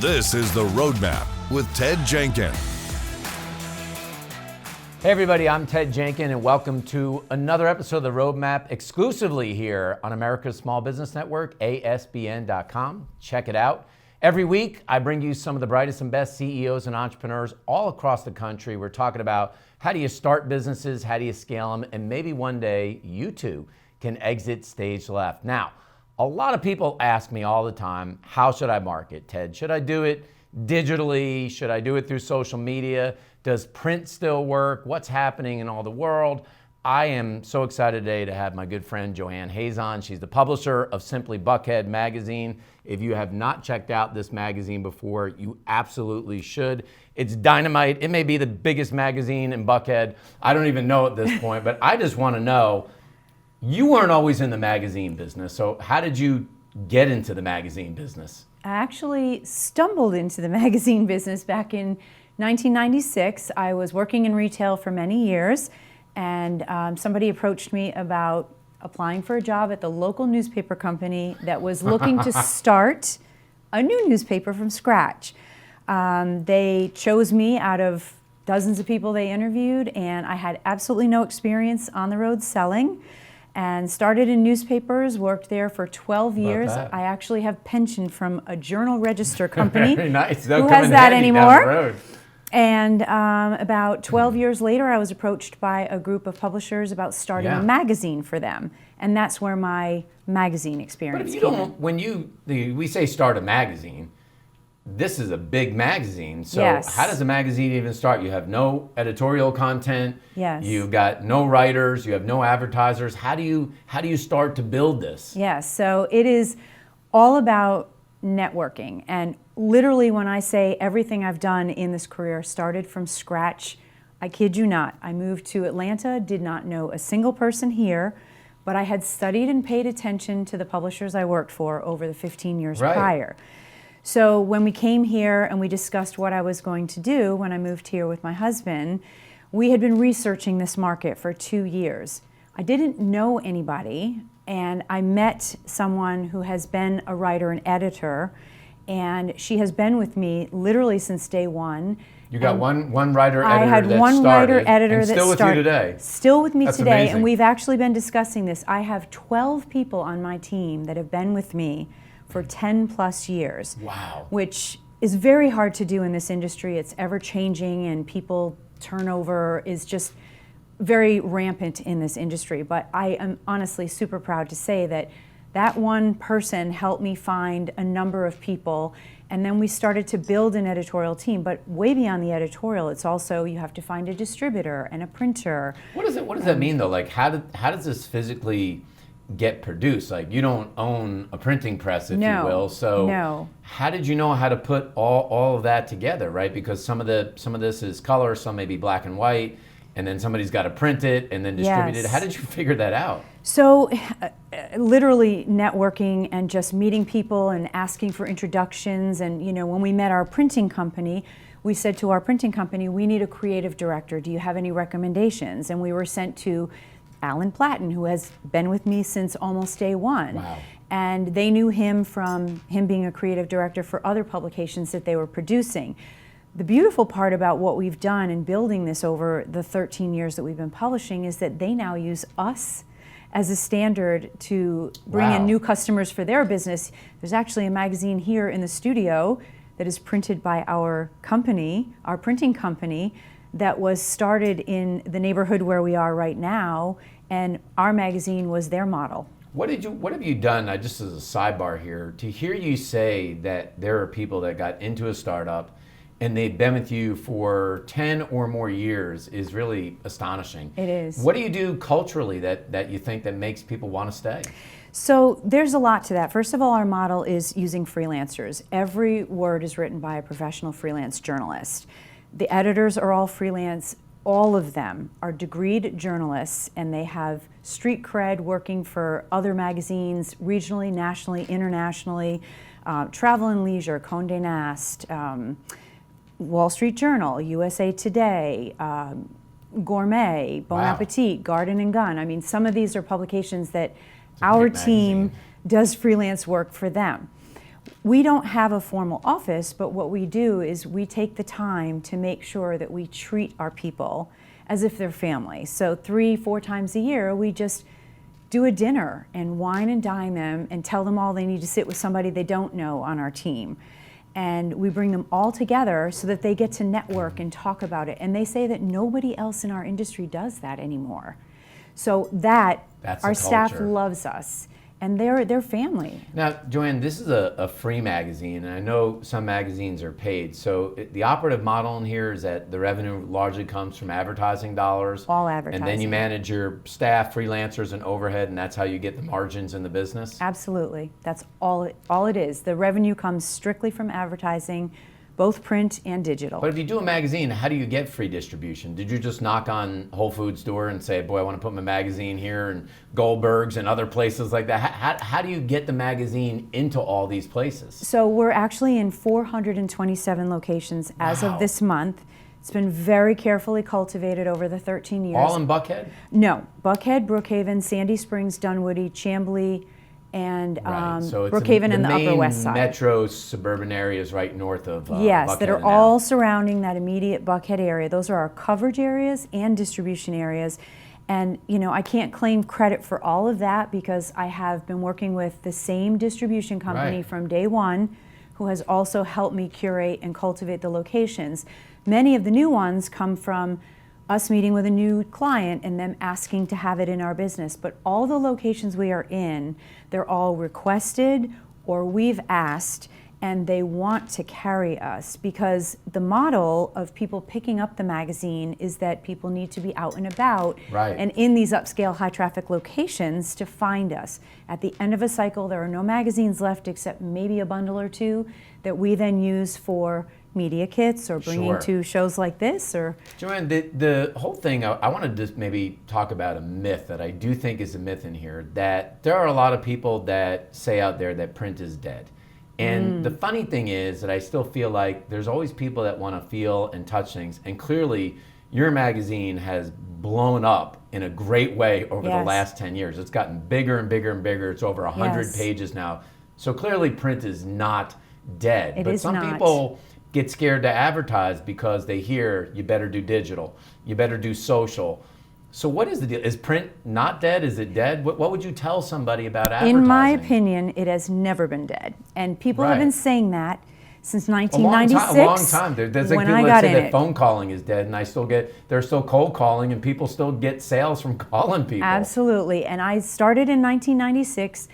This is The Roadmap with Ted Jekin. Hey everybody, I'm Ted Jekin and welcome to another episode of The Roadmap exclusively here on America's Small Business Network, ASBN.com. Check it out. Every week, I bring you some of the brightest and best CEOs and entrepreneurs all across the country. We're talking about how do you start businesses, how do you scale them, and maybe one day you too can exit stage left. Now, a lot of people ask me all the time, how should I market, Ted? Should I do it digitally? Should I do it through social media? Does print still work? What's happening in all the world? I am so excited today to have my good friend Joanne Hayes on. She's the publisher of Simply Buckhead Magazine. If you have not checked out this magazine before, you absolutely should. It's dynamite. It may be the biggest magazine in Buckhead. I don't even know at this point, but I just want to know, you weren't always in the magazine business, so how did you get into the magazine business? I actually stumbled into the magazine business back in 1996. I was working in retail for many years, and somebody approached me about applying for a job at the local newspaper company that was looking to start a new newspaper from scratch. They chose me out of dozens of people they interviewed, and I had absolutely no experience on the road selling, and started in newspapers, worked there for 12 years. I actually have pension from a Journal Register company. Very nice. Who has that anymore? And about 12 years later, I was approached by a group of publishers about starting a magazine for them. And that's where my magazine experience came in. When we say start a magazine, this is a big magazine. So how does a magazine even start? You have no editorial content. Yes. You've got no writers. You have no advertisers. How do you start to build this? Yes. So it is all about networking. And literally, when I say everything I've done in this career started from scratch, I kid you not. I moved to Atlanta, did not know a single person here, but I had studied and paid attention to the publishers I worked for over the 15 years prior. So when we came here and we discussed what I was going to do when I moved here with my husband, we had been researching this market for 2 years. I didn't know anybody, and I met someone who has been a writer and editor, and she has been with me literally since day one. You got one writer editor I had that one started, writer editor and that still started. with you today. Still with me That's today, amazing. and we've actually been discussing this. I have 12 people on my team that have been with me for 10 plus years. Wow. Which is very hard to do in this industry. It's ever changing, and people turnover is just very rampant in this industry. But I am honestly super proud to say that that one person helped me find a number of people, and then we started to build an editorial team. But way beyond the editorial, it's also you have to find a distributor and a printer. What does that mean though? Like how does this physically get produced? Like you don't own a printing press, if you will. So how did you know how to put all of that together, right? Because some of this is color, some may be black and white, and then somebody's got to print it and then distribute it. How did you figure that out? So literally networking and just meeting people and asking for introductions. And when we met our printing company, we said to our printing company, we need a creative director. Do you have any recommendations? And we were sent to Alan Platten, who has been with me since almost day one. Wow. And they knew him from him being a creative director for other publications that they were producing. The beautiful part about what we've done in building this over the 13 years that we've been publishing is that they now use us as a standard to bring in new customers for their business. There's actually a magazine here in the studio that is printed by our company, our printing company, that was started in the neighborhood where we are right now, and our magazine was their model. What have you done, just as a sidebar here, to hear you say that there are people that got into a startup and they've been with you for 10 or more years is really astonishing. It is. What do you do culturally that you think that makes people want to stay? So there's a lot to that. First of all, our model is using freelancers. Every word is written by a professional freelance journalist. The editors are all freelance. All of them are degreed journalists, and they have street cred working for other magazines, regionally, nationally, internationally, Travel and Leisure, Condé Nast, Wall Street Journal, USA Today, Gourmet, Bon Appetit, Garden and Gun. I mean, some of these are publications that our team does freelance work for them. We don't have a formal office, but what we do is we take the time to make sure that we treat our people as if they're family. So 3-4 times a year, we just do a dinner and wine and dine them and tell them all they need to sit with somebody they don't know on our team. And we bring them all together so that they get to network and talk about it. And they say that nobody else in our industry does that anymore. So that's our staff loves us. And they're family. Now, Joanne, this is a free magazine, and I know some magazines are paid. So the operative model in here is that the revenue largely comes from advertising dollars. All advertising. And then you manage your staff, freelancers, and overhead, and that's how you get the margins in the business? Absolutely. That's all it is. The revenue comes strictly from advertising, both print and digital. But if you do a magazine, how do you get free distribution? Did you just knock on Whole Foods door and say, boy, I want to put my magazine here, and Goldberg's and other places like that? How do you get the magazine into all these places? So we're actually in 427 locations as of this month. It's been very carefully cultivated over the 13 years. All in Buckhead? No. Buckhead, Brookhaven, Sandy Springs, Dunwoody, Chamblee, and so Brookhaven and the Upper West Side. Metro suburban areas right north of yes, Buckhead that are all surrounding that immediate Buckhead area. Those are our coverage areas and distribution areas. And I can't claim credit for all of that because I have been working with the same distribution company from day one, who has also helped me curate and cultivate the locations. Many of the new ones come from us meeting with a new client and them asking to have it in our business. But all the locations we are in, they're all requested or we've asked, and they want to carry us because the model of people picking up the magazine is that people need to be out and about and in these upscale high traffic locations to find us. At the end of a cycle, there are no magazines left except maybe a bundle or two that we then use for media kits or bringing to shows like this. Or Joanne, the whole thing, I want to just maybe talk about a myth that I do think is a myth in here, that there are a lot of people that say out there that print is dead. And the funny thing is that I still feel like there's always people that want to feel and touch things, and clearly your magazine has blown up in a great way over the last 10 years. It's gotten bigger and bigger and bigger. It's over 100 pages now. So clearly print is not dead. But some people get scared to advertise because they hear you better do digital, you better do social. So what is the deal? Is print not dead? Is it dead? What would you tell somebody about advertising? In my opinion, it has never been dead. And people have been saying that since 1996. A long time. There's like people that say that phone calling is dead, and they're still cold calling, and people still get sales from calling people. Absolutely. And I started in 1996.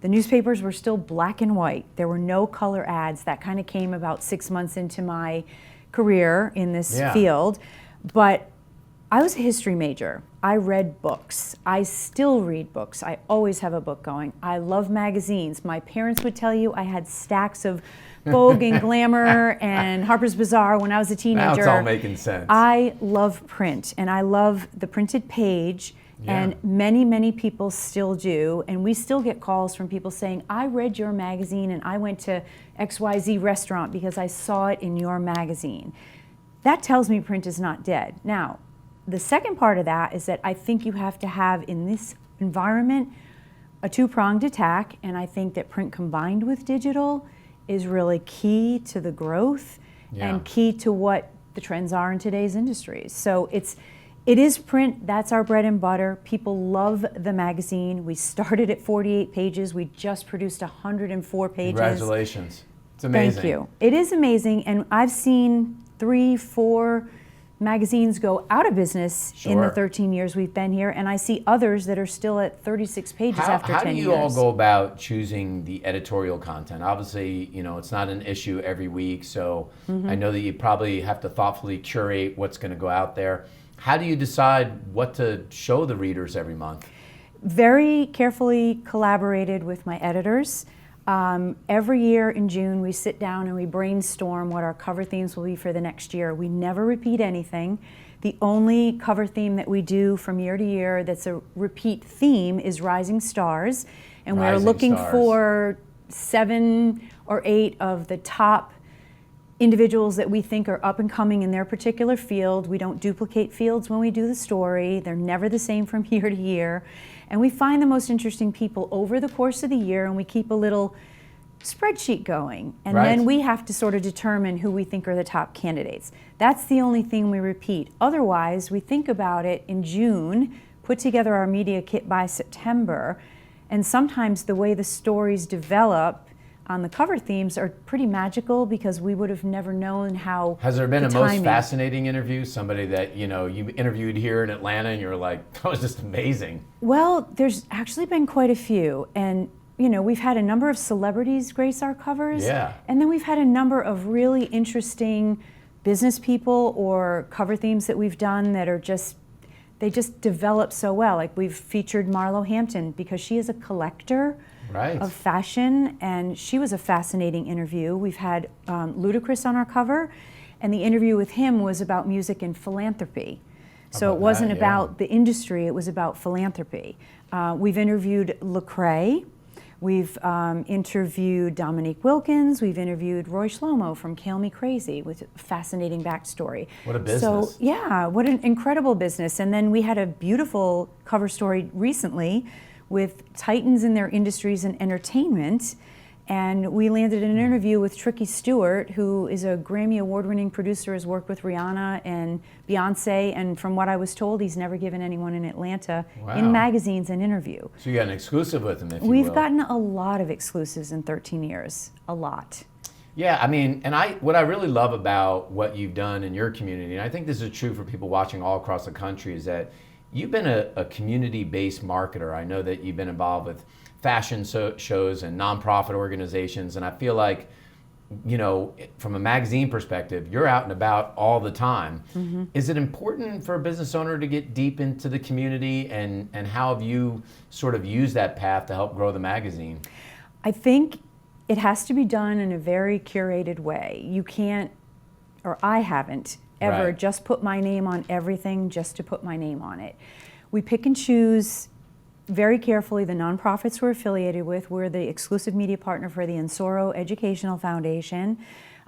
The newspapers were still black and white. There were no color ads. That kind of came about 6 months into my career in this field. But I was a history major. I read books. I still read books. I always have a book going. I love magazines. My parents would tell you I had stacks of Vogue and Glamour and Harper's Bazaar when I was a teenager. Now it's all making sense. I love print, and I love the printed page. And many, many people still do. And we still get calls from people saying, I read your magazine and I went to XYZ restaurant because I saw it in your magazine. That tells me print is not dead. Now, the second part of that is that I think you have to have in this environment a two-pronged attack. And I think that print combined with digital is really key to the growth and key to what the trends are in today's industries. So it is print. That's our bread and butter. People love the magazine. We started at 48 pages. We just produced 104 pages. Congratulations. It's amazing. Thank you. It is amazing. And I've seen 3-4 magazines go out of business in the 13 years we've been here. And I see others that are still at 36 pages after 10 years. How do you all go about choosing the editorial content? Obviously, it's not an issue every week. So I know that you probably have to thoughtfully curate what's going to go out there. How do you decide what to show the readers every month? Very carefully collaborated with my editors. Every year in June, we sit down and we brainstorm what our cover themes will be for the next year. We never repeat anything. The only cover theme that we do from year to year that's a repeat theme is Rising Stars. And we're looking for 7 or 8 of the top individuals that we think are up and coming in their particular field. We don't duplicate fields when we do the story. They're never the same from year to year. And we find the most interesting people over the course of the year, and we keep a little spreadsheet going, and Right. then we have to sort of determine who we think are the top candidates. That's the only thing we repeat. Otherwise, we think about it in June, put together our media kit by September, and sometimes the way the stories develop on the cover themes are pretty magical because we would have never known how. Has there been the a most timing. fascinating interview? Somebody that you interviewed here in Atlanta, and you're like, that was just amazing. Well, there's actually been quite a few, and we've had a number of celebrities grace our covers, Yeah. and then we've had a number of really interesting business people or cover themes that we've done that are they just develop so well. Like we've featured Marlo Hampton because she is a collector Right. of fashion, and she was a fascinating interview. We've had Ludacris on our cover, and the interview with him was about music and philanthropy. So about it wasn't that? Yeah. about the industry, it was about philanthropy. We've interviewed Lecrae. We've interviewed Dominique Wilkins. We've interviewed Roy Shlomo from Kale Me Crazy with a fascinating backstory. What a business. So yeah, what an incredible business. And then we had a beautiful cover story recently with titans in their industries and entertainment. And we landed an interview with Tricky Stewart, who is a Grammy Award-winning producer, has worked with Rihanna and Beyonce, and from what I was told, he's never given anyone in Atlanta Wow. in magazines an interview. So you got an exclusive with him, if you We've will. gotten a lot of exclusives in 13 years, a lot. Yeah, I mean, and what I really love about what you've done in your community, and I think this is true for people watching all across the country, is that you've been a community-based marketer. I know that you've been involved with fashion shows and nonprofit organizations, and I feel like, from a magazine perspective, you're out and about all the time. Mm-hmm. Is it important for a business owner to get deep into the community, and how have you sort of used that path to help grow the magazine? I think it has to be done in a very curated way. You can't, or I haven't, ever Right. just put my name on everything just to put my name on it. We pick and choose very carefully the nonprofits we're affiliated with. We're the exclusive media partner for the Ensoro Educational Foundation.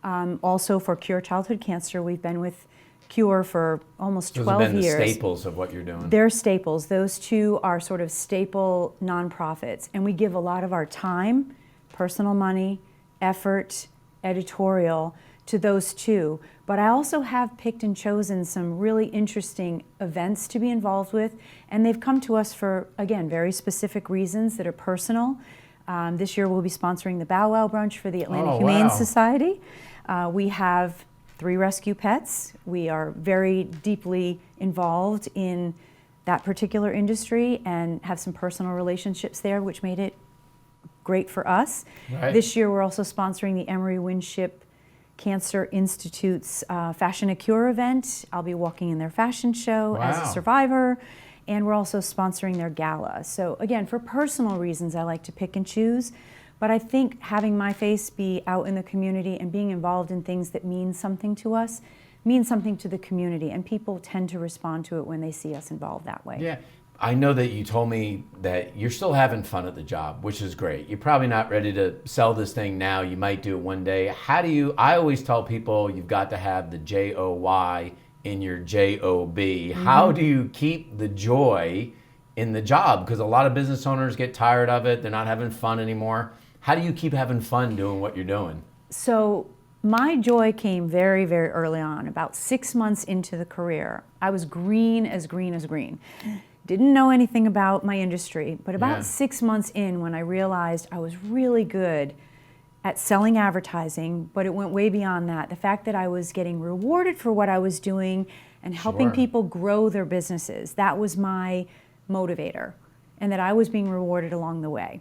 Also for Cure Childhood Cancer, we've been with Cure for almost 12 Those have been years. the staples of what you're doing. They're staples. Those two are sort of staple nonprofits. And we give a lot of our time, personal money, effort, editorial to those two. But I also have picked and chosen some really interesting events to be involved with, and they've come to us for, again, very specific reasons that are personal. This year we'll be sponsoring the Bow Wow Brunch for the Atlanta Humane wow. Society. We have 3 rescue pets. We are very deeply involved in that particular industry and have some personal relationships there, which made it great for us. Right. This year we're also sponsoring the Emory Winship Cancer Institute's Fashion a Cure event. I'll be walking in their fashion show as a Wow. survivor, and we're also sponsoring their gala. So again, for personal reasons, I like to pick and choose, but I think having my face be out in the community and being involved in things that mean something to us means something to the community, and people tend to respond to it when they see us involved that way. Yeah. I know that you told me that you're still having fun at the job, which is great. You're probably not ready to sell this thing now. You might do it one day. I always tell people you've got to have the JOY in your JOB. Mm-hmm. How do you keep the joy in the job? Because a lot of business owners get tired of it. They're not having fun anymore. How do you keep having fun doing what you're doing? So my joy came very, very early on, about 6 months into the career. I was green as green as green. Didn't know anything about my industry, but about 6 months in, when I realized I was really good at selling advertising, but it went way beyond that. The fact that I was getting rewarded for what I was doing and helping Sure. people grow their businesses, that was my motivator, and that I was being rewarded along the way.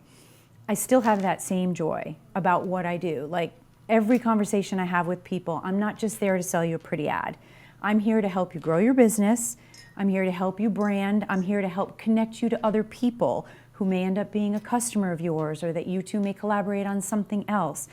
I still have that same joy about what I do. Like every conversation I have with people, I'm not just there to sell you a pretty ad. I'm here to help you grow your business. I'm here to help you brand. I'm here to help connect you to other people who may end up being a customer of yours, or that you two may collaborate on something else.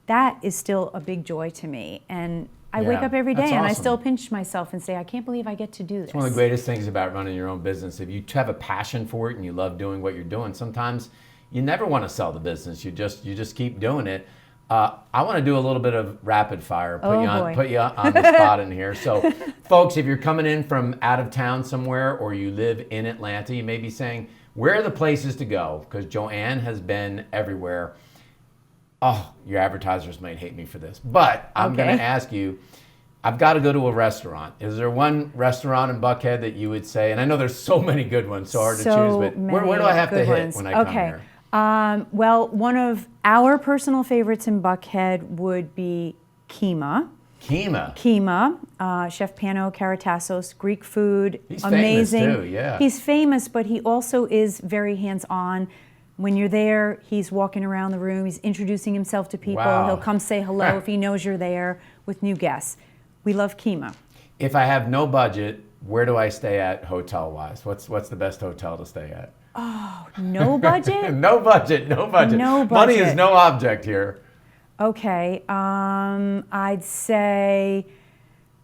That is still a big joy to me. And I wake up every day that's and I awesome. still pinch myself and say, I can't believe I get to do this. It's one of the greatest things about running your own business. If you have a passion for it and you love doing what you're doing, sometimes you never want to sell the business. You just keep doing it. I want to do a little bit of rapid fire, put you on the spot in here. So, folks, if you're coming in from out of town somewhere, or you live in Atlanta, you may be saying, where are the places to go? Because Joanne has been everywhere. Oh, your advertisers might hate me for this, but I'm Okay. going to ask you, I've got to go to a restaurant. Is there one restaurant in Buckhead that you would say, and I know there's so many good ones, so hard to choose, but where do I have to hit when I come here? Well, one of our personal favorites in Buckhead would be Kima. Kima. Chef Pano Karatassos, Greek food, He's amazing. famous too, yeah. He's famous, but he also is very hands-on. When you're there, he's walking around the room, he's introducing himself to people. Wow. He'll come say hello if he knows you're there with new guests. We love Kima. If I have no budget, where do I stay at hotel-wise? What's the best hotel to stay at? No budget? No budget. No Money is budget. no object here. Okay, I'd say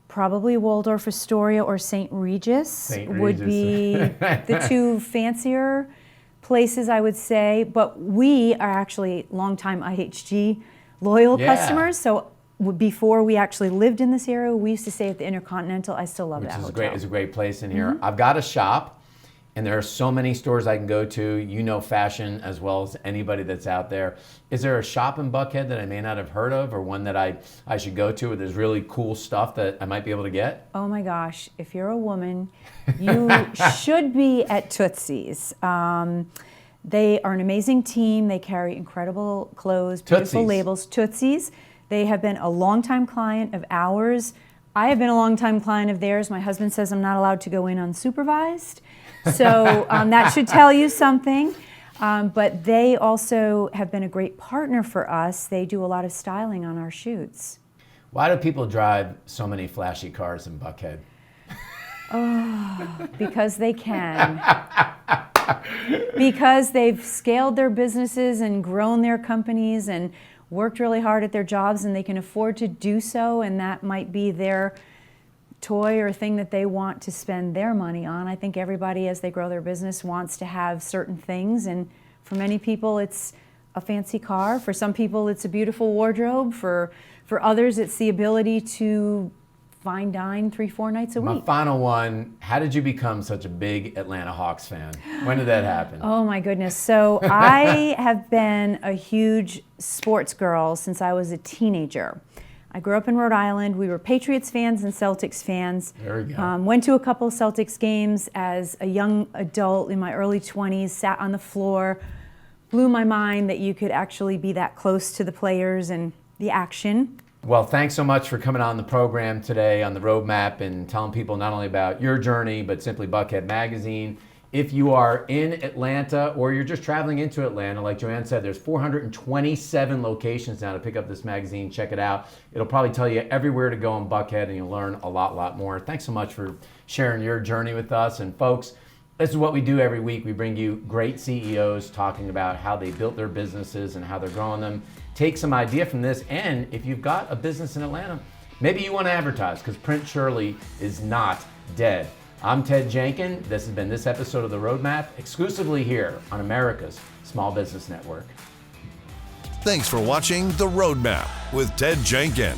probably Waldorf Astoria or St. Regis, St. would Regis. be the two fancier places, I would say. But we are actually longtime IHG loyal Yeah. customers. So before we actually lived in this area, we used to stay at the Intercontinental. I still love that hotel. Which is a great place in here. I've got a shop, and there are so many stores I can go to. You know fashion as well as anybody that's out there. Is there a shop in Buckhead that I may not have heard of, or one that I should go to where there's really cool stuff that I might be able to get? Oh my gosh, if you're a woman, you should be at Tootsie's. They are an amazing team. They carry incredible clothes, beautiful Tootsie's. labels. Tootsie's. They have been a longtime client of ours. I have been a longtime client of theirs. My husband says I'm not allowed to go in unsupervised. So that should tell you something. But they also have been a great partner for us. They do a lot of styling on our shoots. Why do people drive so many flashy cars in Buckhead? Because they can. Because they've scaled their businesses and grown their companies and worked really hard at their jobs, and they can afford to do so, and that might be their toy or thing that they want to spend their money on. I think everybody, as they grow their business, wants to have certain things, and for many people it's a fancy car. For some people it's a beautiful wardrobe. For others it's the ability to fine dine 3-4 nights a My week. final one, how did you become such a big Atlanta Hawks fan? When did that happen? Oh my goodness. So I have been a huge sports girl since I was a teenager. I grew up in Rhode Island. We were Patriots fans and Celtics fans. There we go. Went to a couple of Celtics games as a young adult in my early 20s, sat on the floor, blew my mind that you could actually be that close to the players and the action. Well, thanks so much for coming on the program today on the Roadmap and telling people not only about your journey, but Simply Buckhead Magazine. If you are in Atlanta or you're just traveling into Atlanta, like Joanne said, there's 427 locations now to pick up this magazine. Check it out. It'll probably tell you everywhere to go in Buckhead, and you'll learn a lot more. Thanks so much for sharing your journey with us. And folks, this is what we do every week. We bring you great CEOs talking about how they built their businesses and how they're growing them. Take some idea from this, and if you've got a business in Atlanta, maybe you want to advertise, because print surely is not dead. I'm Ted Jekin. This has been this episode of The Roadmap, exclusively here on America's Small Business Network. Thanks for watching The Roadmap with Ted Jekin.